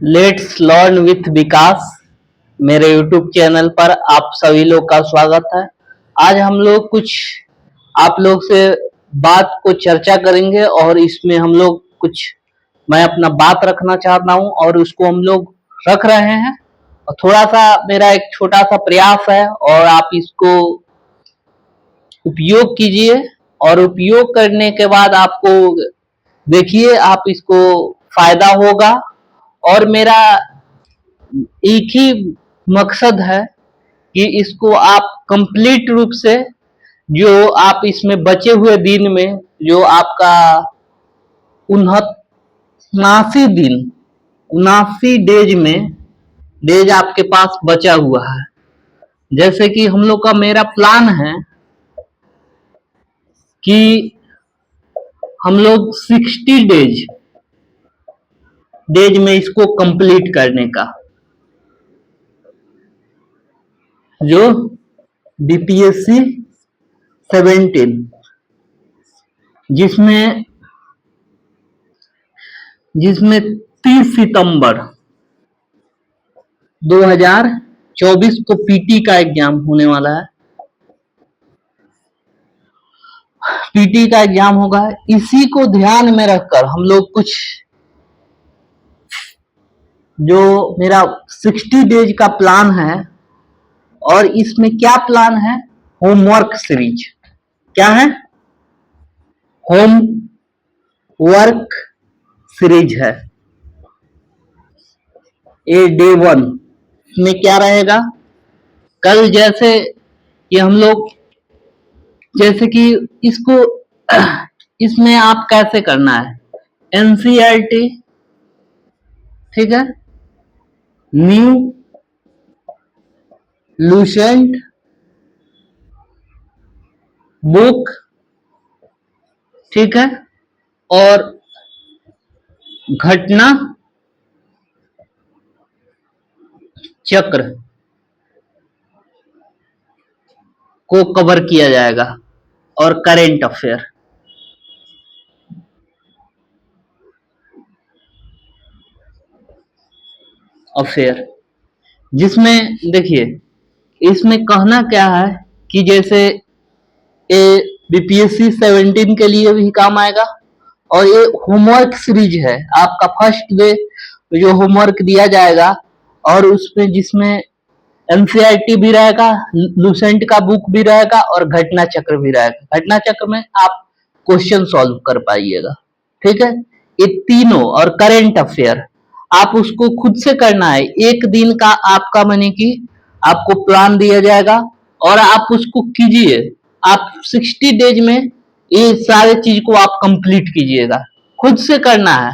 Let's learn with विकास मेरे YouTube channel पर आप सभी लोग का स्वागत है। आज हम लोग कुछ आप लोग से बात को चर्चा करेंगे और इसमें हम लोग कुछ मैं अपना बात रखना चाहता हूं और उसको हम लोग रख रहे हैं और थोड़ा सा मेरा एक छोटा सा प्रयास है और आप इसको उपयोग कीजिए और उपयोग करने के बाद आपको देखिए आप इसको फायदा होगा। और मेरा एक ही मकसद है कि इसको आप कंप्लीट रूप से जो आप इसमें बचे हुए दिन में जो आपका 79 डेज आपके पास बचा हुआ है। जैसे कि हम लोग का मेरा प्लान है कि हम लोग 60 डेज में इसको कंप्लीट करने का, जो बीपीएससी 17 जिसमें 30 सितंबर 2024 को पीटी का एग्जाम होने वाला है। पीटी का एग्जाम होगा। इसी को ध्यान में रखकर हम लोग कुछ जो मेरा 60 डेज का प्लान है, और इसमें क्या प्लान है, होमवर्क सीरीज। क्या है? होमवर्क सीरीज है। ये डे 1 में क्या रहेगा, कल जैसे कि हम लोग जैसे कि इसको इसमें आप कैसे करना है, एनसीईआरटी, ठीक है, न्यू लूसेंट बुक, ठीक है, और घटना चक्र को कवर किया जाएगा और करेंट अफेयर जिसमें देखिए इसमें कहना क्या है कि जैसे ये बीपीएससी 17 के लिए भी काम आएगा और ये होमवर्क सीरीज है। आपका फर्स्ट डे जो होमवर्क दिया जाएगा और उसमें जिसमें एनसीईआरटी भी रहेगा, लूसेंट का बुक भी रहेगा और घटना चक्र भी रहेगा। घटना चक्र में आप क्वेश्चन सॉल्व कर पाइएगा, ठीक है। ये तीनों और करेंट अफेयर आप उसको खुद से करना है। एक दिन का आपका माने कि आपको प्लान दिया जाएगा और आप उसको कीजिए। आप 60 डेज में ये सारे चीज को आप कंप्लीट कीजिएगा, खुद से करना है।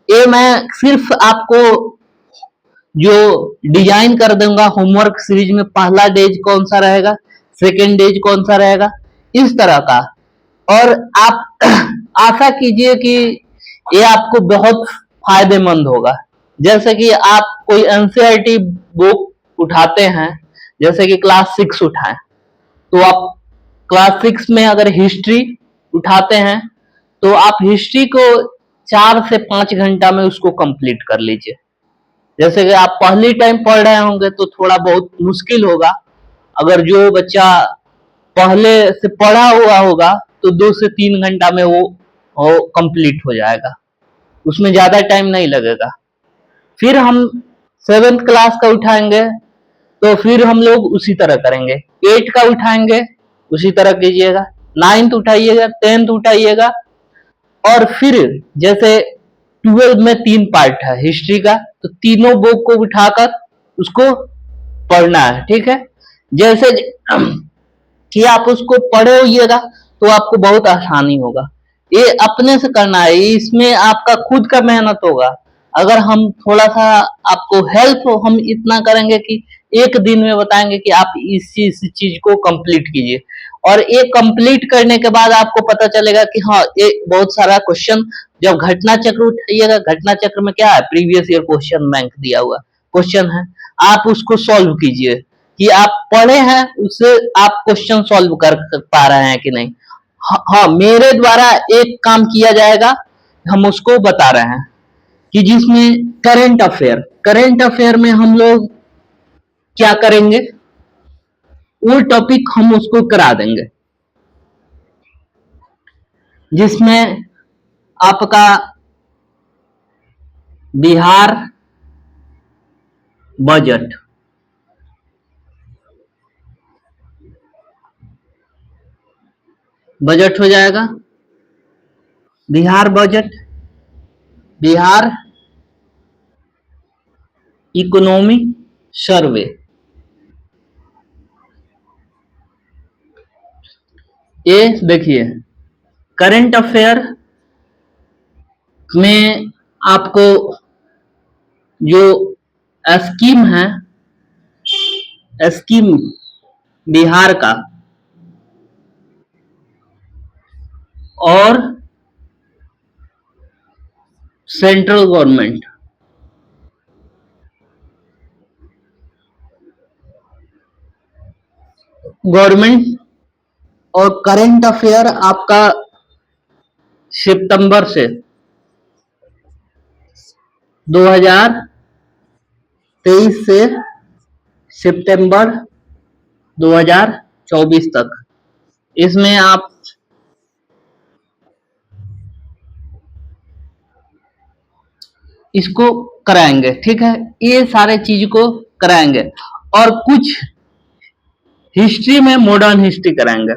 ये मैं सिर्फ आपको जो डिजाइन कर दूंगा होमवर्क सीरीज में, पहला डेज कौन सा रहेगा, सेकेंड डेज कौन सा रहेगा, इस तरह का। और आप आशा कीजिए कि ये आपको बहुत फायदेमंद होगा। जैसे कि आप कोई एनसीईआरटी बुक उठाते हैं, जैसे कि क्लास 6 उठाएं, तो आप क्लास 6 में अगर हिस्ट्री उठाते हैं तो आप हिस्ट्री को 4 से 5 घंटा में उसको कंप्लीट कर लीजिए। जैसे कि आप पहली टाइम पढ़ रहे होंगे तो थोड़ा बहुत मुश्किल होगा। अगर जो बच्चा पहले से पढ़ा हुआ होगा तो 2 से 3 घंटा में वो कंप्लीट हो जाएगा, उसमें ज्यादा टाइम नहीं लगेगा। फिर हम 7th क्लास का उठाएंगे तो फिर हम लोग उसी तरह करेंगे। 8 का उठाएंगे उसी तरह कीजिएगा, 9th उठाइएगा, 10th उठाइएगा। और फिर जैसे 12 में 3 पार्ट है हिस्ट्री का, तो तीनों बुक को उठाकर उसको पढ़ना है, ठीक है। जैसे कि आप उसको पढ़ोइएगा तो आपको बहुत आसानी होगा। ये अपने से करना है, इसमें आपका खुद का मेहनत होगा। अगर हम थोड़ा सा आपको हेल्प हम इतना करेंगे कि एक दिन में बताएंगे कि आप इस चीज को कंप्लीट कीजिए, और ये कंप्लीट करने के बाद आपको पता चलेगा कि हाँ ये बहुत सारा क्वेश्चन। जब घटना चक्र उठाइएगा, घटना चक्र में क्या है, प्रीवियस ईयर क्वेश्चन बैंक दिया हुआ क्वेश्चन है, आप उसको सॉल्व कीजिए कि आप पढ़े हैं उससे आप क्वेश्चन सॉल्व कर पा रहे हैं कि नहीं। हाँ, मेरे द्वारा एक काम किया जाएगा, हम उसको बता रहे हैं कि जिसमें करंट अफेयर में हम लोग क्या करेंगे, वो टॉपिक हम उसको करा देंगे, जिसमें आपका बिहार बजट, बजट हो जाएगा, बिहार बजट, बिहार इकोनॉमी सर्वे, ये देखिए करंट अफेयर में आपको जो स्कीम है, स्कीम बिहार का और सेंट्रल गवर्नमेंट, और करंट अफेयर आपका सितंबर से 2023 से सितंबर 2024 तक, इसमें आप इसको कराएंगे, ठीक है, ये सारे चीज को कराएंगे, और कुछ हिस्ट्री में मॉडर्न हिस्ट्री कराएंगे।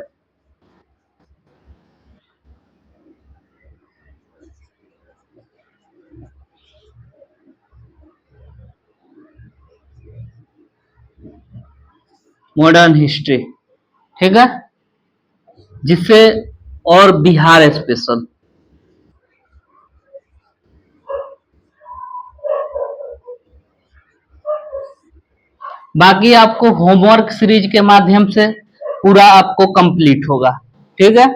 मॉडर्न हिस्ट्री, ठीक है, जिससे और बिहार स्पेशल, बाकी आपको होमवर्क सीरीज के माध्यम से पूरा आपको कंप्लीट होगा, ठीक है।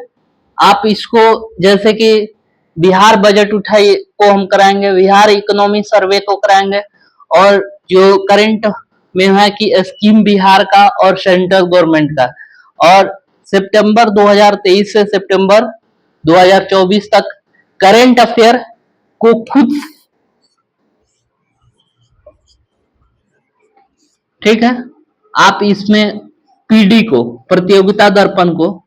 आप इसको जैसे कि बिहार बजट उठाइए को हम कराएंगे, बिहार इकोनॉमी सर्वे को कराएंगे, और जो करंट में है कि स्कीम बिहार का और सेंट्रल गवर्नमेंट का, और सितंबर 2023 से सितंबर 2024 तक करंट अफेयर को खुद, ठीक है। आप इसमें पीडी को, प्रतियोगिता दर्पण को,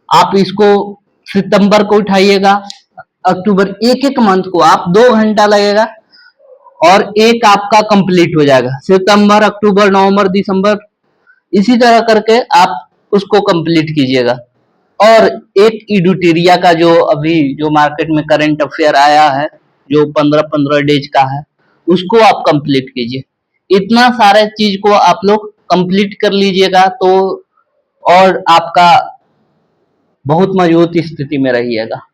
आप इसको सितंबर को उठाइएगा, अक्टूबर, एक एक मंथ को आप 2 घंटा लगेगा और एक आपका कंप्लीट हो जाएगा, सितंबर, अक्टूबर, नवंबर, दिसंबर, इसी तरह करके आप उसको कंप्लीट कीजिएगा। और एक इडुटेरिया का जो अभी जो मार्केट में करंट अफेयर आया है, जो 15-15 डेज का है, उसको आप कंप्लीट कीजिए। इतना सारे चीज को आप लोग कंप्लीट कर लीजिएगा तो और आपका बहुत मजबूत स्थिति में रहिएगा।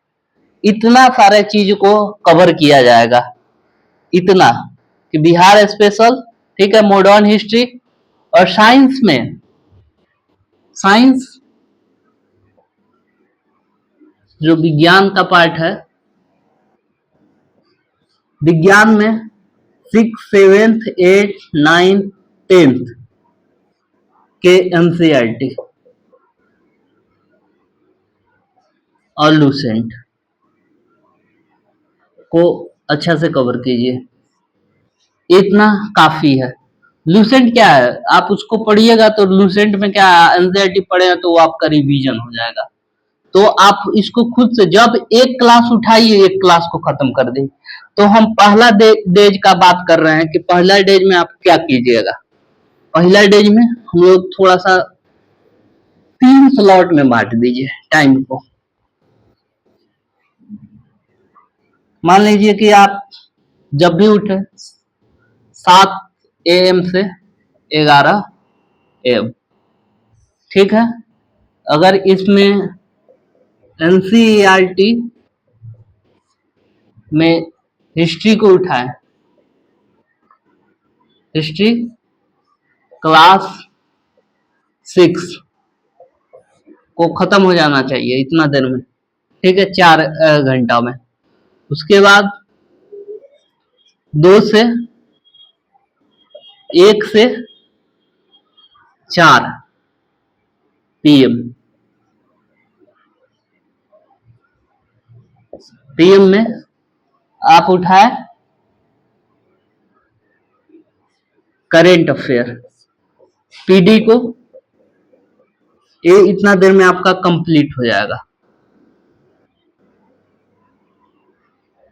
इतना सारे चीज को कवर किया जाएगा, इतना कि बिहार स्पेशल, ठीक है, मॉडर्न हिस्ट्री, और साइंस में, साइंस जो विज्ञान का पार्ट है, विज्ञान में 6, 7, 8, 9, 10 के एनसीईआरटी और लूसेंट को अच्छा से कवर कीजिए, इतना काफी है। लूसेंट क्या है, आप उसको पढ़िएगा तो लूसेंट में क्या एनसीईआरटी पढ़ेगा तो वो आपका रिवीजन हो जाएगा। तो आप इसको खुद से जब एक क्लास उठाइए, एक क्लास को खत्म कर दे। तो हम पहला डेज का बात कर रहे हैं कि पहला डेज में आप क्या कीजिएगा। पहला डेज में हम लोग थोड़ा सा 3 स्लॉट में बांट दीजिए टाइम को। मान लीजिए कि आप जब भी उठे 7 AM से 11 AM, ठीक है। अगर इसमें एनसीईआरटी में हिस्ट्री को उठाएं, हिस्ट्री क्लास 6 को खत्म हो जाना चाहिए इतना देर में, ठीक है, 4 घंटा में। उसके बाद 2 से 1 से 4 PM, PM में आप उठाए करेंट अफेयर, पीडी को ये इतना देर में आपका कंप्लीट हो जाएगा।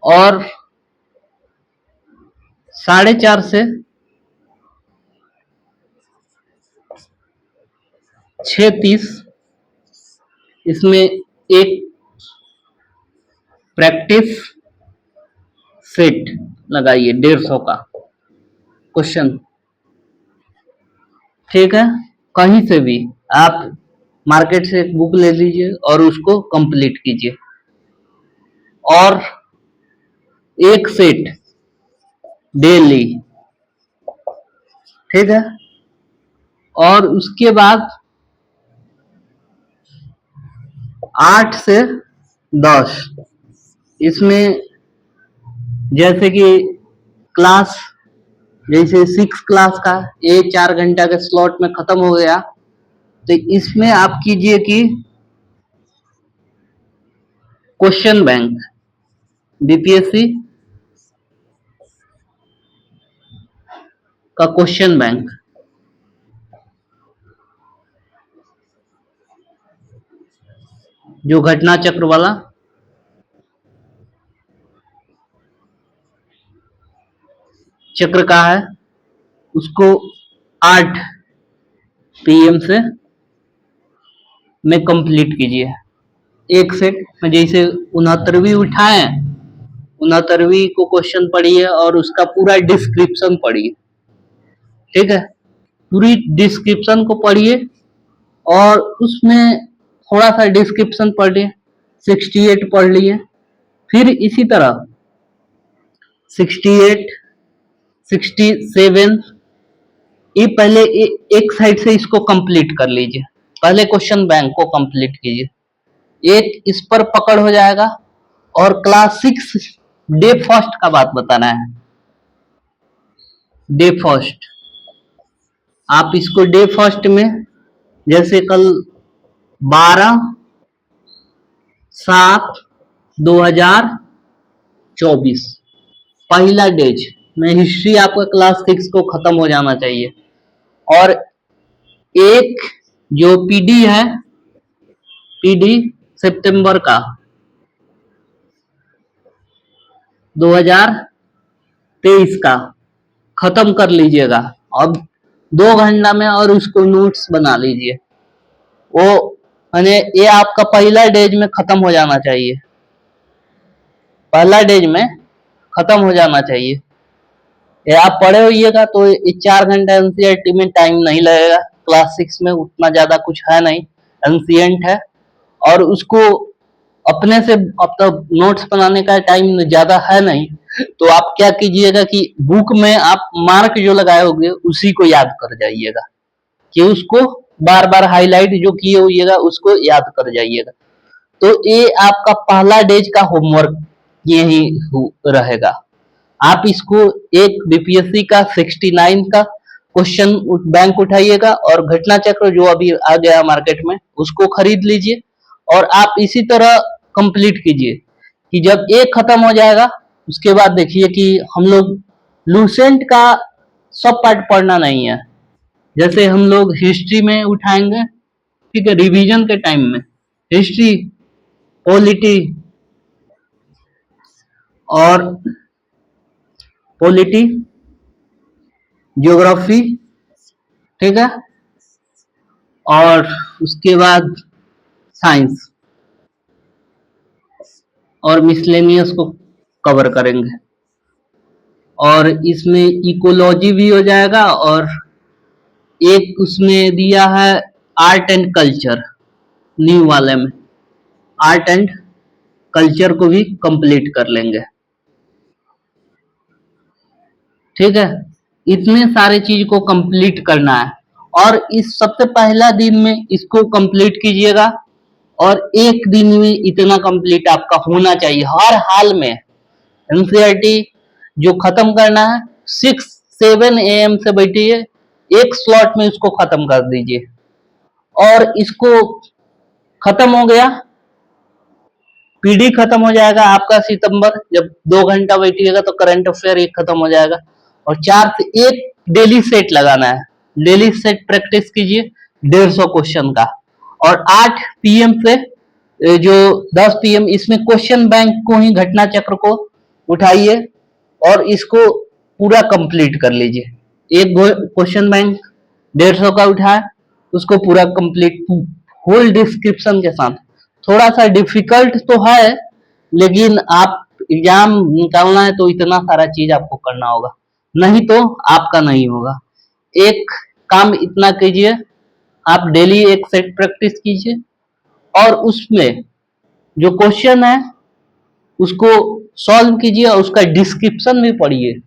और 4:30 से 6:30 इसमें एक प्रैक्टिस सेट लगाइए 150 का क्वेश्चन। ठीक है, कहीं से भी आप मार्केट से एक बुक ले लीजिए और उसको कंप्लीट कीजिए। और एक सेट डेली, ठीक है। और उसके बाद 8 से 10 इसमें जैसे कि क्लास, जैसे 6 क्लास का ये 4 घंटा के स्लॉट में खत्म हो गया, तो इसमें आप कीजिए कि क्वेश्चन बैंक, बीपीएससी का क्वेश्चन बैंक, जो घटना चक्र वाला चक्र का है, उसको 8 पीएम से में कंप्लीट कीजिए। एक सेट में जैसे 69वीं उठाए, 69वीं को क्वेश्चन पढ़िए और उसका पूरा डिस्क्रिप्शन पढ़िए। ठीक है, पूरी डिस्क्रिप्शन को पढ़िए और उसमें थोड़ा सा डिस्क्रिप्शन पढ़िए, 68 पढ़ लिए। फिर इसी तरह 68, 67 ये पहले एक साइड से इसको कंप्लीट कर लीजिए। पहले क्वेश्चन बैंक को कंप्लीट कीजिए, एक इस पर पकड़ हो जाएगा। और क्लास 6 डे फर्स्ट का बात बताना है। डे फर्स्ट आप इसको डे फर्स्ट में जैसे कल 12/7/2024 पहला डेज में हिस्ट्री आपका क्लास 6 को खत्म हो जाना चाहिए। और एक जो पीडी है, पीडी सितंबर का 2023 का खत्म कर लीजिएगा अब 2 घंटा में, और उसको नोट्स बना लीजिए। वो यानी ये आपका पहला डेज में खत्म हो जाना चाहिए, पहला डेज में खत्म हो जाना चाहिए। ये आप पढ़े होइएगा तो ये 4 घंटा एनसीईआरटी में टाइम नहीं लगेगा। क्लास 6 में उतना ज्यादा कुछ है नहीं, एंशिएंट है। और उसको अपने से अब तो नोट्स बनाने का टाइम ज्यादा है नहीं, तो आप क्या कीजिएगा कि बुक में आप मार्क जो लगाए होंगे उसी को याद कर जाइएगा, कि उसको बार बार हाईलाइट जो किए होइएगा उसको याद कर जाइएगा। तो ये आपका पहला डेज का होमवर्क यही रहेगा। आप इसको एक बीपीएससी का 69 का क्वेश्चन बैंक उठाइएगा और घटना चक्र जो अभी आ गया मार्केट में उसको खरीद लीजिए और आप इसी तरह कंप्लीट कीजिए कि जब एक खत्म हो जाएगा उसके बाद देखिए कि हम लोग लूसेंट का सब पार्ट पढ़ना नहीं है। जैसे हम लोग हिस्ट्री में उठाएंगे, ठीक है, रिवीजन के टाइम में हिस्ट्री, पॉलिटी और पॉलिटी, ज्योग्राफी, ठीक है, और उसके बाद साइंस और मिसलेनियस को कवर करेंगे। और इसमें इकोलॉजी भी हो जाएगा और एक उसमें दिया है आर्ट एंड कल्चर, न्यू वाले में आर्ट एंड कल्चर को भी कंप्लीट कर लेंगे। ठीक है, इतने सारे चीज को कंप्लीट करना है और इस सबसे पहला दिन में इसको कंप्लीट कीजिएगा और एक दिन में इतना कंप्लीट आपका होना चाहिए हर हाल में। एनसीईआरटी जो खत्म करना है 6-7 AM से बैठिए, एक स्लॉट में इसको खत्म कर दीजिए। और इसको खत्म हो गया, पीडी खत्म हो जाएगा आपका सितंबर, जब 2 घंटा बैठिएगा तो करंट अफेयर एक खत्म हो जाएगा। और 4 से 1 डेली सेट लगाना है, डेली सेट प्रैक्टिस कीजिए 150 क्वेश्चन का। और 8 PM से जो 10 PM इसमें क्वेश्चन बैंक को ही, घटना चक्र को उठाइए और इसको पूरा कंप्लीट कर लीजिए। एक क्वेश्चन बैंक 150 का उठाए, उसको पूरा कंप्लीट होल डिस्क्रिप्शन के साथ। थोड़ा सा डिफिकल्ट तो है, लेकिन आप एग्जाम निकालना है तो इतना सारा चीज आपको करना होगा, नहीं तो आपका नहीं होगा। एक काम इतना कीजिए, आप डेली एक सेट प्रैक्टिस कीजिए और उसमें जो क्वेश्चन है उसको सॉल्व कीजिए और उसका डिस्क्रिप्शन भी पढ़िए।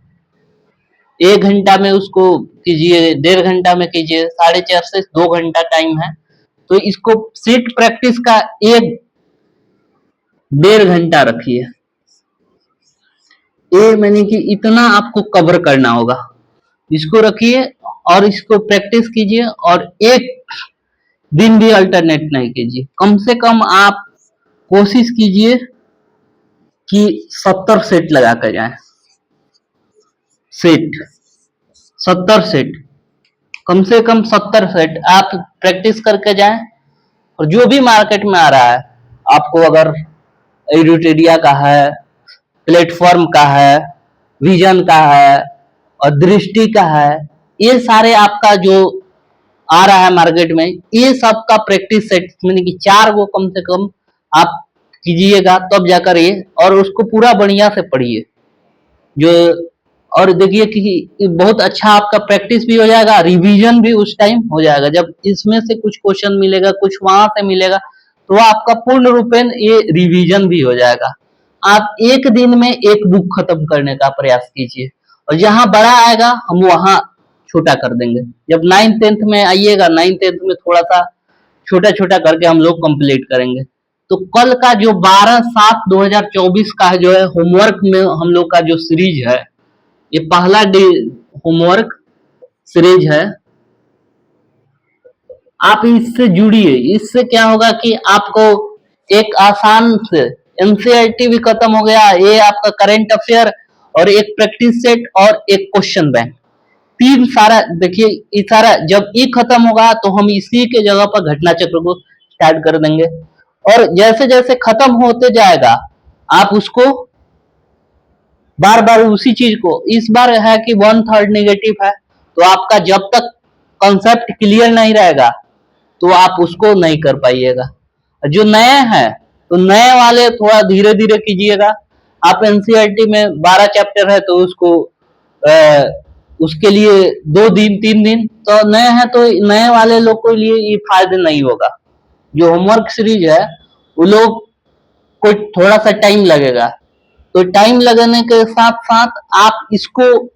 1 घंटा में उसको कीजिए, 1.5 घंटा में कीजिए, 4.5 से 2 घंटा टाइम है, तो इसको सेट प्रैक्टिस का 1-1.5 घंटा रखिए। ये मैंने कि इतना आपको कवर करना होगा, इसको रखिए और इसको प्रैक्टिस कीजिए और एक दिन भी अल्टरनेट नहीं कीजिए। कम से कम आप कोशिश कीजिए कि 70 सेट लगा कर जाए, सेट 70 सेट, कम से कम 70 सेट आप प्रैक्टिस करके जाएं। और जो भी मार्केट में आ रहा है, आपको अगर एडुटेरिया का है, प्लेटफॉर्म का है, विजन का है और दृष्टि का है, ये सारे आपका जो आ रहा है मार्केट में, ये सब का प्रैक्टिस सेट मैंने कि 4 गो कम से कम आप कीजिएगा, तब जाकर ये, और उसको पूरा बढ़िया से पढ़िए जो, और देखिए कि बहुत अच्छा आपका प्रैक्टिस भी हो जाएगा, रिवीजन भी उस टाइम हो जाएगा। जब इसमें से कुछ क्वेश्चन मिलेगा, कुछ वहां से मिलेगा, तो आपका पूर्ण रूपेण ये रिवीजन भी हो जाएगा। आप एक दिन में एक बुक खत्म करने का प्रयास कीजिए और जहां बड़ा आएगा हम वहां छोटा कर देंगे। जब 9th 10th में आइएगा, 9th 10th में थोड़ा सा छोटा छोटा करके हम लोग कंप्लीट करेंगे। तो कल का जो 12/7/2024 का जो है होमवर्क में हम लोग का जो सीरीज है, ये पहला होमवर्क सीरीज है। आप इससे जुड़िए, इससे क्या होगा कि आपको एक आसान से, एनसीईआरटी भी खत्म हो गया, ये आपका करंट अफेयर और एक प्रैक्टिस सेट और एक क्वेश्चन बैंक, 3 सारा देखिए, ये सारा जब ये खत्म होगा तो हम इसी के जगह पर घटना चक्र को स्टार्ट कर देंगे। और जैसे जैसे खत्म होते जाएगा आप उसको बार बार उसी चीज को, इस बार है कि 1/3 नेगेटिव है, तो आपका जब तक कॉन्सेप्ट क्लियर नहीं रहेगा तो आप उसको नहीं कर पाइएगा। जो नए हैं तो नए वाले थोड़ा धीरे धीरे कीजिएगा। आप एनसीईआरटी में 12 चैप्टर है तो उसको उसके लिए 2 दिन 3 दिन, तो नए हैं तो नए वाले लोग के लिए ये फायदे नहीं होगा। जो होमवर्क सीरीज है वो लोग को थोड़ा सा टाइम लगेगा, तो टाइम लगने के साथ साथ आप इसको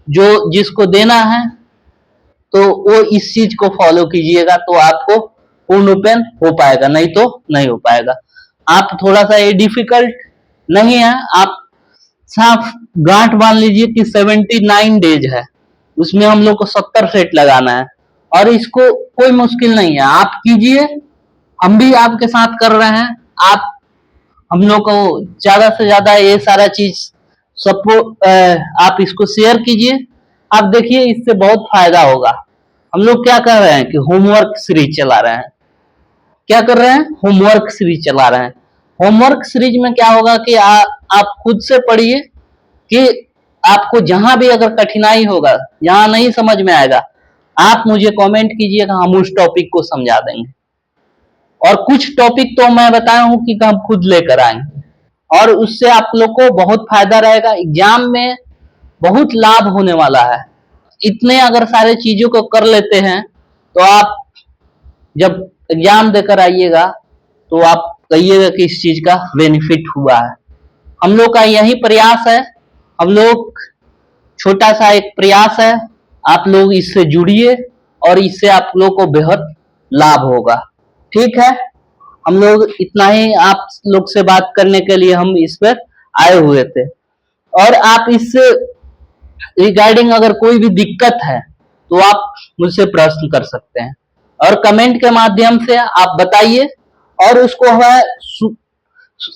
जो जिसको देना है तो वो इस चीज को फॉलो कीजिएगा, तो आपको पूर्ण रूपेण हो पाएगा, नहीं तो नहीं हो पाएगा। आप थोड़ा सा ये डिफिकल्ट नहीं है, आप साफ गांठ बांध लीजिए कि 79 डेज है, उसमें हम लोग को 70 सेट लगाना है और इसको कोई मुश्किल नहीं है, आप कीजिए, हम भी आपके साथ कर रहे हैं। आप हम लोग को ज्यादा से ज्यादा ये सारा चीज सपोर्ट, आप इसको शेयर कीजिए। आप देखिए इससे बहुत फायदा होगा। हम लोग क्या कर रहे हैं कि होमवर्क सीरीज चला रहे हैं, क्या कर रहे हैं, होमवर्क सीरीज चला रहे हैं। होमवर्क सीरीज में क्या होगा कि आप खुद से पढ़िए कि आपको जहां भी अगर कठिनाई होगा, जहां नहीं समझ में आएगा, आप मुझे कमेंट कीजिएगा, हम उस टॉपिक को समझा देंगे। और कुछ टॉपिक तो मैं बताया हूं कि हम खुद लेकर आएंगे और उससे आप लोग को बहुत फायदा रहेगा, एग्जाम में बहुत लाभ होने वाला है। इतने अगर सारे चीजों को कर लेते हैं तो आप जब एग्जाम देकर आइएगा तो आप कहिएगा कि इस चीज का बेनिफिट हुआ है। हम लोग का यही प्रयास है, हम लोग छोटा सा एक प्रयास है, आप लोग इससे जुड़िए और इससे आप लोग को बेहद लाभ होगा। ठीक है, हम लोग इतना ही आप लोग से बात करने के लिए हम इस पर आए हुए थे। और आप इससे रिगार्डिंग अगर कोई भी दिक्कत है तो आप मुझसे प्रश्न कर सकते हैं और कमेंट के माध्यम से आप बताइए और उसको मैं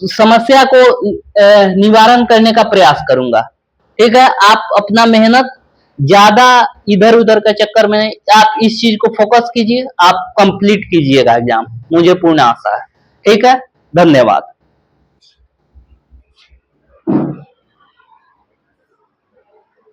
समस्या को निवारण करने का प्रयास करूंगा। ठीक है, आप अपना मेहनत ज्यादा इधर उधर का चक्कर में नहीं, आप इस चीज को फोकस कीजिए, आप कंप्लीट कीजिएगा एग्जाम, मुझे पूर्ण आशा है। ठीक है, धन्यवाद।